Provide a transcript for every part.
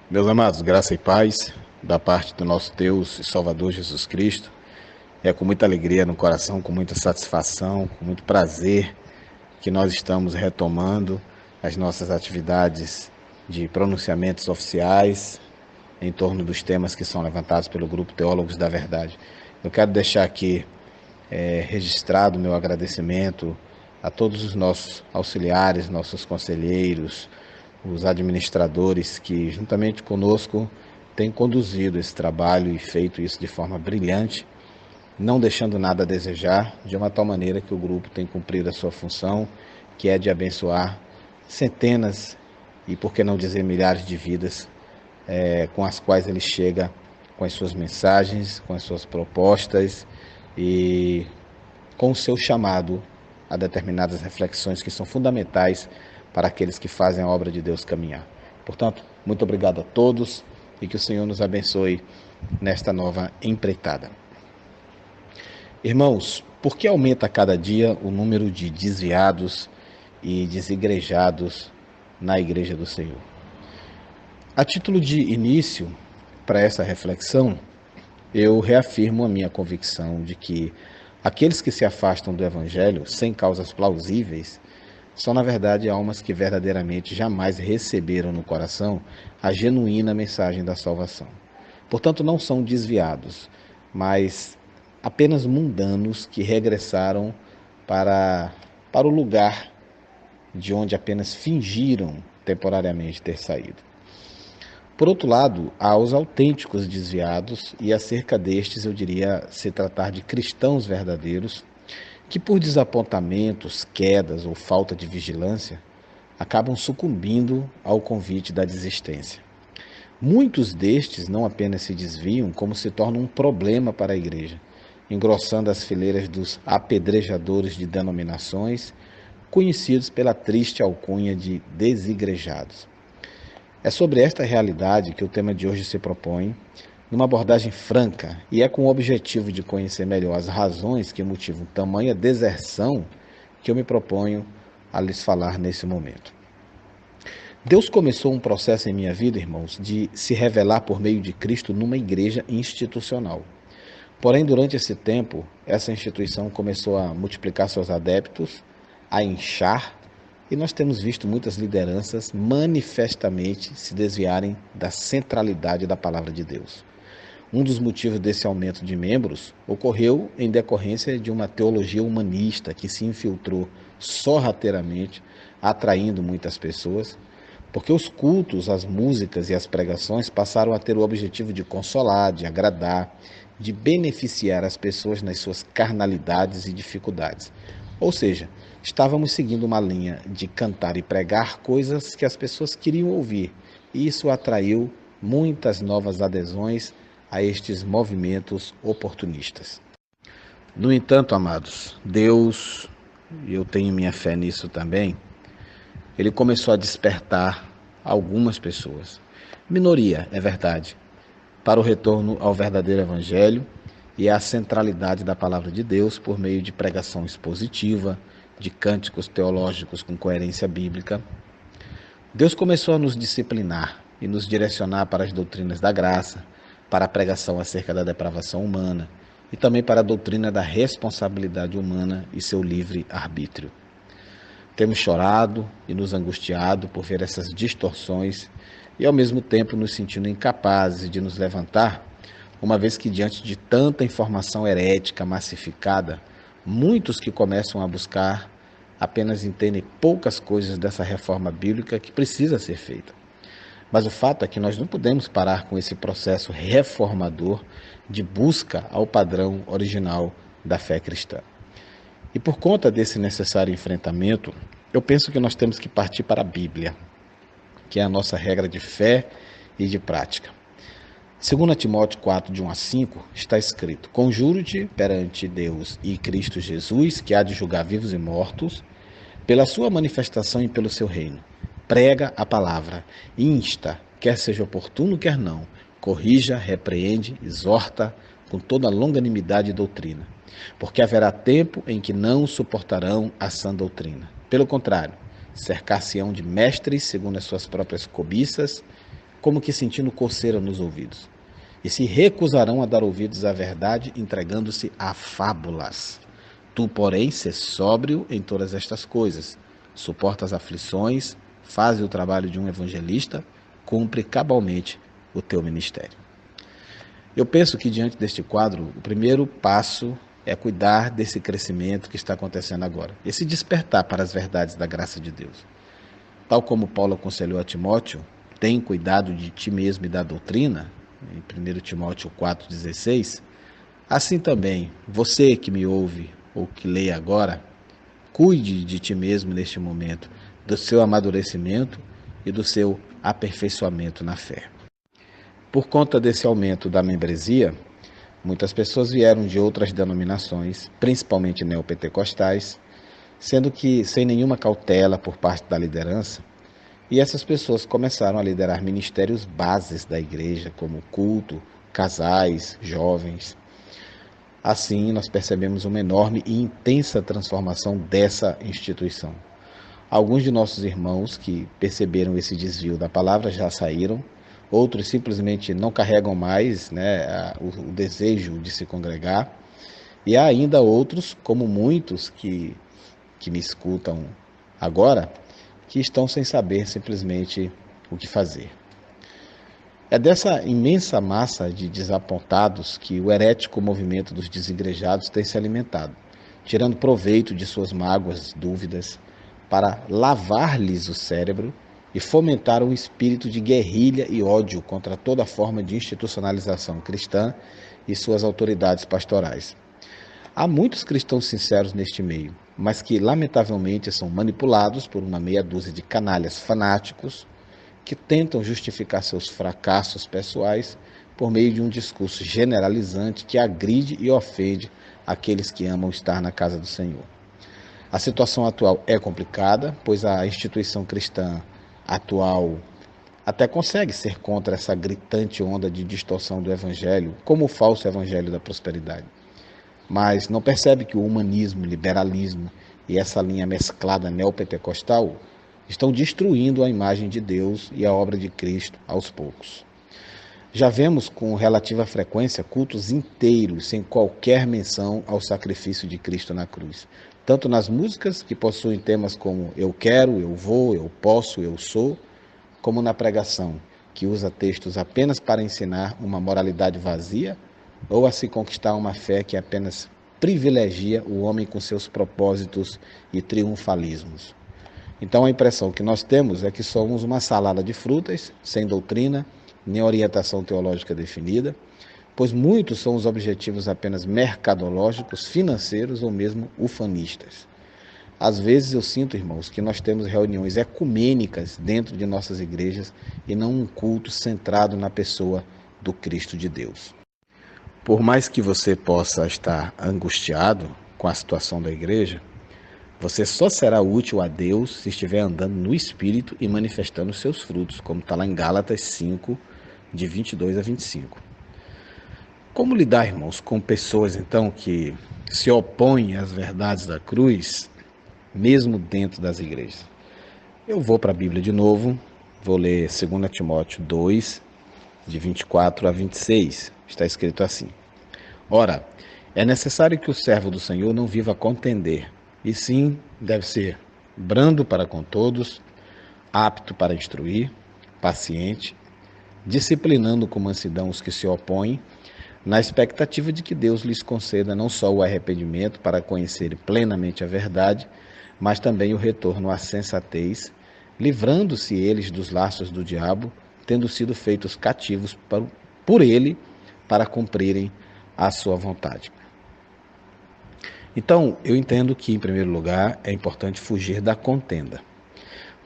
Meus amados, graça e paz da parte do nosso Deus e Salvador Jesus Cristo. É com muita alegria no coração, com muita satisfação, com muito prazer que nós estamos retomando as nossas atividades de pronunciamentos oficiais em torno dos temas que são levantados pelo Grupo Teólogos da Verdade. Eu quero deixar aqui registrado meu agradecimento a todos os nossos auxiliares, nossos conselheiros, os administradores que, juntamente conosco, têm conduzido esse trabalho e feito isso de forma brilhante, não deixando nada a desejar, de uma tal maneira que o grupo tem cumprido a sua função, que é de abençoar centenas e, por que não dizer, milhares de vidas com as quais ele chega com as suas mensagens, com as suas propostas e com o seu chamado a determinadas reflexões que são fundamentais para aqueles que fazem a obra de Deus caminhar. Portanto, muito obrigado a todos e que o Senhor nos abençoe nesta nova empreitada. Irmãos, por que aumenta a cada dia o número de desviados e desigrejados na Igreja do Senhor? A título de início para essa reflexão, eu reafirmo a minha convicção de que aqueles que se afastam do Evangelho sem causas plausíveis são, na verdade, almas que verdadeiramente jamais receberam no coração a genuína mensagem da salvação. Portanto, não são desviados, mas apenas mundanos que regressaram para o lugar de onde apenas fingiram temporariamente ter saído. Por outro lado, há os autênticos desviados, e acerca destes eu diria se tratar de cristãos verdadeiros, que por desapontamentos, quedas ou falta de vigilância, acabam sucumbindo ao convite da desistência. Muitos destes não apenas se desviam, como se tornam um problema para a igreja, engrossando as fileiras dos apedrejadores de denominações, conhecidos pela triste alcunha de desigrejados. É sobre esta realidade que o tema de hoje se propõe, numa abordagem franca, e é com o objetivo de conhecer melhor as razões que motivam tamanha deserção que eu me proponho a lhes falar nesse momento. Deus começou um processo em minha vida, irmãos, de se revelar por meio de Cristo numa igreja institucional. Porém, durante esse tempo, essa instituição começou a multiplicar seus adeptos, a inchar, e nós temos visto muitas lideranças manifestamente se desviarem da centralidade da palavra de Deus. Um dos motivos desse aumento de membros ocorreu em decorrência de uma teologia humanista que se infiltrou sorrateiramente, atraindo muitas pessoas, porque os cultos, as músicas e as pregações passaram a ter o objetivo de consolar, de agradar, de beneficiar as pessoas nas suas carnalidades e dificuldades. Ou seja, estávamos seguindo uma linha de cantar e pregar coisas que as pessoas queriam ouvir, e isso atraiu muitas novas adesões a estes movimentos oportunistas. No entanto, amados, Deus, e eu tenho minha fé nisso também, ele começou a despertar algumas pessoas, minoria, é verdade, para o retorno ao verdadeiro evangelho e à centralidade da palavra de Deus por meio de pregação expositiva, de cânticos teológicos com coerência bíblica. Deus começou a nos disciplinar e nos direcionar para as doutrinas da graça, para a pregação acerca da depravação humana e também para a doutrina da responsabilidade humana e seu livre arbítrio. Temos chorado e nos angustiado por ver essas distorções e, ao mesmo tempo, nos sentindo incapazes de nos levantar, uma vez que, diante de tanta informação herética massificada, muitos que começam a buscar apenas entendem poucas coisas dessa reforma bíblica que precisa ser feita. Mas o fato é que nós não podemos parar com esse processo reformador de busca ao padrão original da fé cristã. E por conta desse necessário enfrentamento, eu penso que nós temos que partir para a Bíblia, que é a nossa regra de fé e de prática. 2 Timóteo 4, de 1 a 5, está escrito: Conjuro-te perante Deus e Cristo Jesus, que há de julgar vivos e mortos, pela sua manifestação e pelo seu reino. Prega a palavra, insta, quer seja oportuno, quer não, corrija, repreende, exorta, com toda longanimidade e doutrina. Porque haverá tempo em que não suportarão a sã doutrina. Pelo contrário, cercar-se-ão de mestres segundo as suas próprias cobiças, como que sentindo coceira nos ouvidos, e se recusarão a dar ouvidos à verdade, entregando-se a fábulas. Tu, porém, sê sóbrio em todas estas coisas, suporta as aflições, faze o trabalho de um evangelista, cumpre cabalmente o teu ministério. Eu penso que diante deste quadro, o primeiro passo é cuidar desse crescimento que está acontecendo agora, esse despertar para as verdades da graça de Deus. Tal como Paulo aconselhou a Timóteo, tem cuidado de ti mesmo e da doutrina, em 1 Timóteo 4,16, assim também, você que me ouve ou que lê agora, cuide de ti mesmo neste momento, do seu amadurecimento e do seu aperfeiçoamento na fé. Por conta desse aumento da membresia, muitas pessoas vieram de outras denominações, principalmente neopentecostais, sendo que sem nenhuma cautela por parte da liderança, e essas pessoas começaram a liderar ministérios bases da igreja, como culto, casais, jovens. Assim, nós percebemos uma enorme e intensa transformação dessa instituição. Alguns de nossos irmãos que perceberam esse desvio da palavra já saíram, outros simplesmente não carregam mais, o desejo de se congregar, e há ainda outros, como muitos que me escutam agora, que estão sem saber simplesmente o que fazer. É dessa imensa massa de desapontados que o herético movimento dos desigrejados tem se alimentado, tirando proveito de suas mágoas, dúvidas, para lavar-lhes o cérebro e fomentar um espírito de guerrilha e ódio contra toda forma de institucionalização cristã e suas autoridades pastorais. Há muitos cristãos sinceros neste meio, mas que lamentavelmente são manipulados por uma meia dúzia de canalhas fanáticos que tentam justificar seus fracassos pessoais por meio de um discurso generalizante que agride e ofende aqueles que amam estar na casa do Senhor. A situação atual é complicada, pois a instituição cristã atual até consegue ser contra essa gritante onda de distorção do evangelho, como o falso evangelho da prosperidade. Mas não percebe que o humanismo, o liberalismo e essa linha mesclada neopentecostal estão destruindo a imagem de Deus e a obra de Cristo aos poucos. Já vemos com relativa frequência cultos inteiros sem qualquer menção ao sacrifício de Cristo na cruz, tanto nas músicas que possuem temas como eu quero, eu vou, eu posso, eu sou, como na pregação, que usa textos apenas para ensinar uma moralidade vazia ou a se conquistar uma fé que apenas privilegia o homem com seus propósitos e triunfalismos. Então a impressão que nós temos é que somos uma salada de frutas, sem doutrina, nem orientação teológica definida, pois muitos são os objetivos apenas mercadológicos, financeiros ou mesmo ufanistas. Às vezes eu sinto, irmãos, que nós temos reuniões ecumênicas dentro de nossas igrejas e não um culto centrado na pessoa do Cristo de Deus. Por mais que você possa estar angustiado com a situação da igreja, você só será útil a Deus se estiver andando no Espírito e manifestando os seus frutos, como está lá em Gálatas 5, de 22 a 25. Como lidar, irmãos, com pessoas, então, que se opõem às verdades da cruz, mesmo dentro das igrejas? Eu vou para a Bíblia de novo, vou ler 2 Timóteo 2, de 24 a 26. Está escrito assim: Ora, é necessário que o servo do Senhor não viva a contender, e sim deve ser brando para com todos, apto para instruir, paciente, disciplinando com mansidão os que se opõem, na expectativa de que Deus lhes conceda não só o arrependimento para conhecerem plenamente a verdade, mas também o retorno à sensatez, livrando-se eles dos laços do diabo, tendo sido feitos cativos por ele para cumprirem a sua vontade. Então, eu entendo que, em primeiro lugar, é importante fugir da contenda.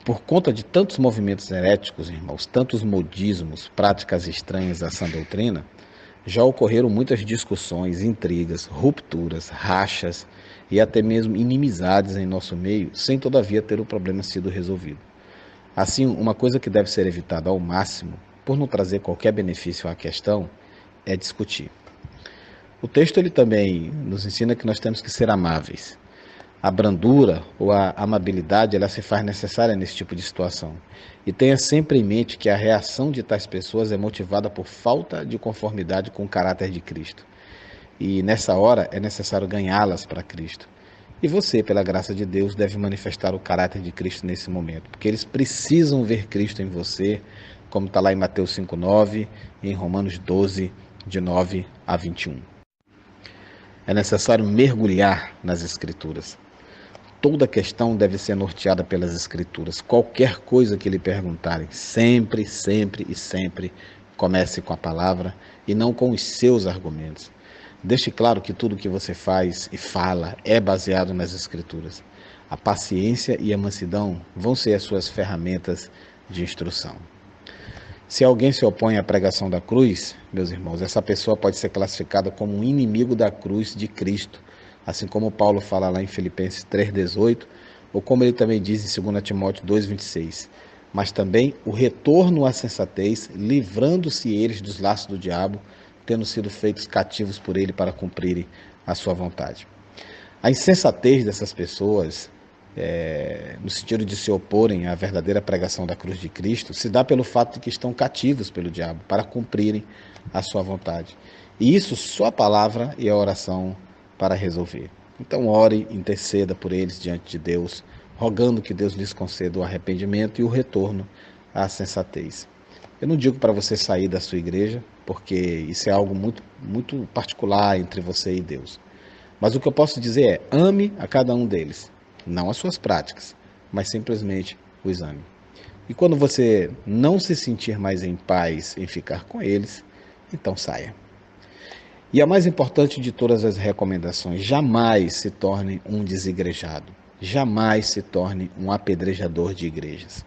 Por conta de tantos movimentos heréticos, irmãos, tantos modismos, práticas estranhas à sã doutrina, já ocorreram muitas discussões, intrigas, rupturas, rachas e até mesmo inimizades em nosso meio, sem todavia ter o problema sido resolvido. Assim, uma coisa que deve ser evitada ao máximo, por não trazer qualquer benefício à questão, é discutir. O texto ele também nos ensina que nós temos que ser amáveis. A brandura ou a amabilidade, ela se faz necessária nesse tipo de situação. E tenha sempre em mente que a reação de tais pessoas é motivada por falta de conformidade com o caráter de Cristo. E nessa hora é necessário ganhá-las para Cristo. E você, pela graça de Deus, deve manifestar o caráter de Cristo nesse momento, porque eles precisam ver Cristo em você, como está lá em Mateus 5,9 e em Romanos 12, de 9 a 21. É necessário mergulhar nas Escrituras. Toda questão deve ser norteada pelas Escrituras. Qualquer coisa que lhe perguntarem, sempre, sempre e sempre, comece com a palavra e não com os seus argumentos. Deixe claro que tudo que você faz e fala é baseado nas Escrituras. A paciência e a mansidão vão ser as suas ferramentas de instrução. Se alguém se opõe à pregação da cruz, meus irmãos, essa pessoa pode ser classificada como um inimigo da cruz de Cristo, assim como Paulo fala lá em Filipenses 3,18, ou como ele também diz em 2 Timóteo 2,26. Mas também o retorno à sensatez, livrando-se eles dos laços do diabo, tendo sido feitos cativos por ele para cumprirem a sua vontade. A insensatez dessas pessoas, no sentido de se oporem à verdadeira pregação da cruz de Cristo, se dá pelo fato de que estão cativos pelo diabo para cumprirem a sua vontade. E isso só a palavra e a oração para resolver. Então ore, interceda por eles diante de Deus, rogando que Deus lhes conceda o arrependimento e o retorno à sensatez. Eu não digo para você sair da sua igreja, porque isso é algo muito particular entre você e Deus. Mas o que eu posso dizer é, ame a cada um deles, não as suas práticas, mas simplesmente os ame. E quando você não se sentir mais em paz em ficar com eles, então saia. E a mais importante de todas as recomendações, jamais se torne um desigrejado, jamais se torne um apedrejador de igrejas.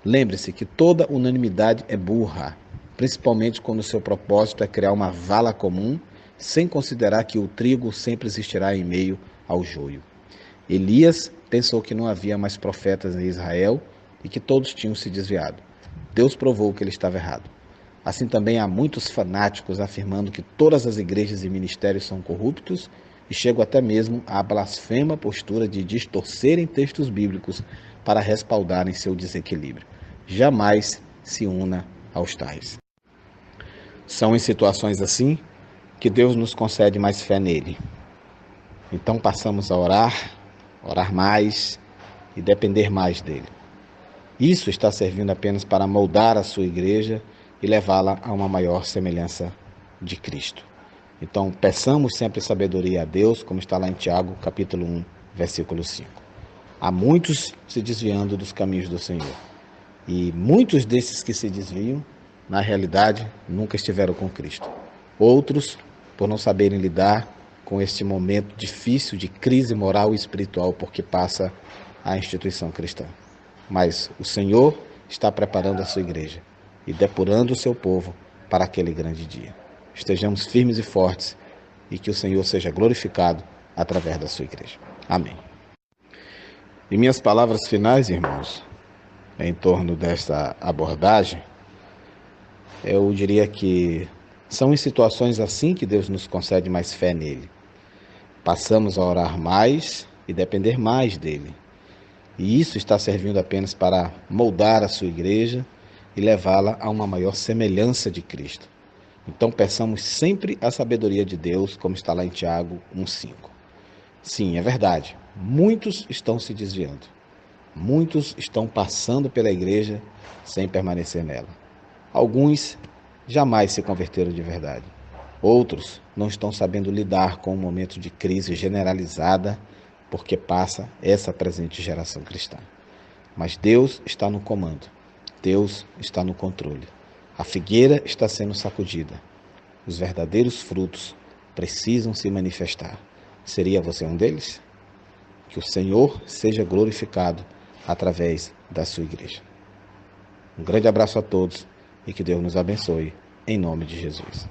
Lembre-se que toda unanimidade é burra, principalmente quando o seu propósito é criar uma vala comum, sem considerar que o trigo sempre existirá em meio ao joio. Elias pensou que não havia mais profetas em Israel e que todos tinham se desviado. Deus provou que ele estava errado. Assim também há muitos fanáticos afirmando que todas as igrejas e ministérios são corruptos e chegam até mesmo à blasfema postura de distorcerem textos bíblicos para respaldarem seu desequilíbrio. Jamais se una aos tais. São em situações assim que Deus nos concede mais fé nele. Então passamos a orar mais e depender mais dele. Isso está servindo apenas para moldar a sua igreja e levá-la a uma maior semelhança de Cristo. Então, peçamos sempre sabedoria a Deus, como está lá em Tiago, capítulo 1, versículo 5. Há muitos se desviando dos caminhos do Senhor. E muitos desses que se desviam, na realidade, nunca estiveram com Cristo. Outros, por não saberem lidar com este momento difícil de crise moral e espiritual porque passa a instituição cristã. Mas o Senhor está preparando a sua igreja e depurando o seu povo para aquele grande dia. Estejamos firmes e fortes e que o Senhor seja glorificado através da sua igreja. Amém. E minhas palavras finais, irmãos, em torno desta abordagem, eu diria que são em situações assim que Deus nos concede mais fé nele. Passamos a orar mais e depender mais dele. E isso está servindo apenas para moldar a sua igreja e levá-la a uma maior semelhança de Cristo. Então peçamos sempre a sabedoria de Deus, como está lá em Tiago 1,5. Sim, é verdade, muitos estão se desviando. Muitos estão passando pela igreja sem permanecer nela. Alguns jamais se converteram de verdade. Outros não estão sabendo lidar com um momento de crise generalizada porque passa essa presente geração cristã. Mas Deus está no comando. Deus está no controle. A figueira está sendo sacudida. Os verdadeiros frutos precisam se manifestar. Seria você um deles? Que o Senhor seja glorificado através da sua igreja. Um grande abraço a todos e que Deus nos abençoe, em nome de Jesus.